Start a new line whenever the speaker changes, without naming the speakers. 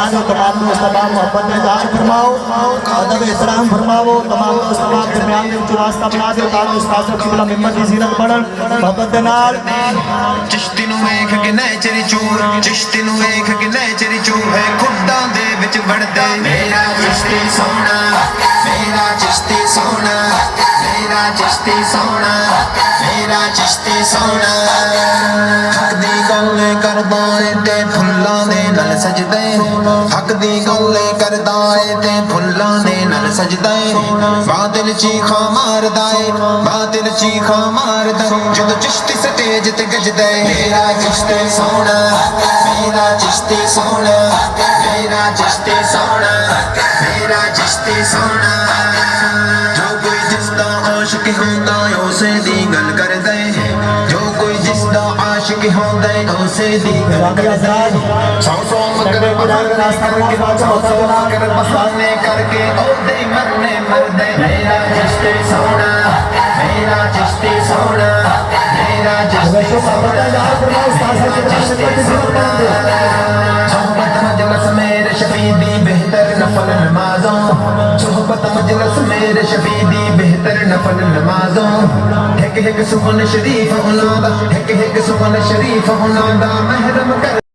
दो तमाम दोस्त तमाम मोहब्बत इज़हार फरमाओ, अदब एहतराम फरमाओ, तमाम दोस्त तमाम दरमियान में उच्च वास्ता बना दो ताकि उस्ताद साहब की मिम्बर की ज़ीनत बढ़न मोहब्बत दे नाल।
चिश्ती नूं वेख के नै चरी चूर, चिश्ती नूं वेख के नै चरी चूर है खुदां दे विच वड़दे। मेरा चिश्ती सोना, मेरा चिश्ती सोना, मेरा चिश्ती सोना, मेरा चिश्ती सोना। हक दी गल करदा ए ते फुल्लां दे नाल सजदे, हक दी गल करदा ए ते फुल्लां दे नाल सजदे। बातिल चीखा मारदा ए, बातिल चीखा मारदा जद चिश्ती स्टेज ते गजदे। मेरा चिश्ती सोना, मेरा चिश्ती सोना, मेरा चिश्ती सोना, मेरा चिश्ती सोना। जो कोई जिसदा आशिक होंदा उसे दी गल करदे, जो कोई जिसदा आशिक होंदा उसे दी गल करदे। सौ सौ मगर रास्ता करके सौ सौ मगर बहाने करके ओदे मरने मरदे। मेरा चिश्ती सोना, मेरा चिश्ती सोना, मेरा चिश्ती सोना, सोहबत मजलिस मेरे शफी दी बेहतर नफल नमाज़ों, सोहबत मजलिस मेरे शफी दी बेहतर नफल नमाज़ों। हिक हिक सुमन शरीफ उन्हां दा, हिक हिक सुमन शरीफ उन्हां दा महरम कर